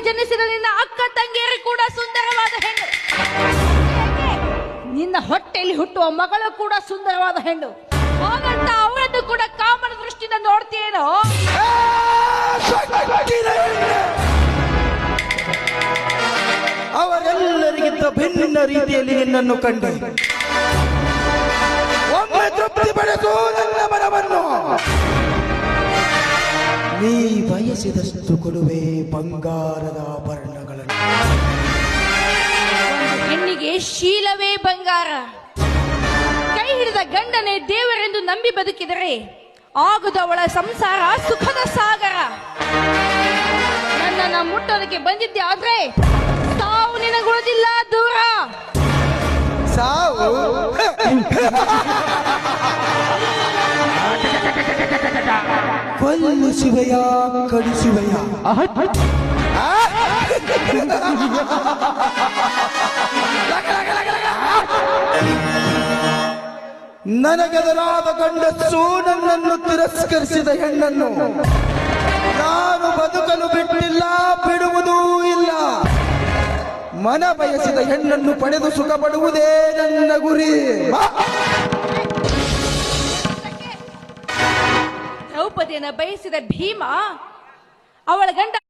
ಜನಿಸಿದ ನಿನ್ನ ಅಕ್ಕ ತಂಗಿಯರು ಕೂಡ ಸುಂದರವಾದ ಹೆಣ್ಣು. ನಿನ್ನ ಹೊಟ್ಟೆಯಲ್ಲಿ ಹುಟ್ಟುವ ಮಗಳು ಕೂಡ ಸುಂದರವಾದ ಹೆಣ್ಣು. ಹಾಗಂತ ಅವಳನ್ನು ಕೂಡ ಕಾಮನ ದೃಷ್ಟಿಯಿಂದ ನೋಡ್ತೀಯೇನೋ? ಅವರೆಲ್ಲರಿಗಿಂತ ಭಿನ್ನ ರೀತಿಯಲ್ಲಿ ನಿನ್ನನ್ನು ಕಂಡೆ. ಒಮ್ಮೆ ತೃಪ್ತಿ ಪಡೆದು ನನ್ನ ಮನವನ್ನು. ನೀ ಬಯಸಿದಷ್ಟು ಕೊಡುವೆ ಬಂಗಾರದ ಆಭರಣಗಳನ್ನು. ಹೆಣ್ಣಿಗೆ ಶೀಲವೇ ಬಂಗಾರ. ಕೈ ಹಿಡಿದ ಗಂಡನೇ ದೇವರೆಂದು ನಂಬಿ ಬದುಕಿದರೆ ಆಗುದು ಅವಳ ಸಂಸಾರ ಸುಖದ ಸಾಗರ. ನನ್ನನ್ನು ಮುಟ್ಟೋದಕ್ಕೆ ಬಂದಿದ್ದೆ ಆದ್ರೆ ಸಾವು ನಿನಗುಳಿದಿಲ್ಲ ದೂರ. ಸಾವು ಕೊಲ್ಲಿಸುವೆಯ ಕಡಿಸುವೆಯ? ನನಗೆದರಾದ ಗಂಡಸು ನನ್ನನ್ನು ತಿರಸ್ಕರಿಸಿದ ಹೆಣ್ಣನ್ನು ನಾನು ಬದುಕಲು ಬಿಟ್ಟಿಲ್ಲ, ಬಿಡುವುದೂ ಇಲ್ಲ. ಮನ ಬಯಸಿದ ಹೆಣ್ಣನ್ನು ಪಡೆದು ಸುಖ ಪಡುವುದೇ ನನ್ನ ಗುರಿ. ದ್ರೌಪದಿಯನ್ನು ಬಯಸಿದ ಭೀಮ ಅವಳ ಗಂಡ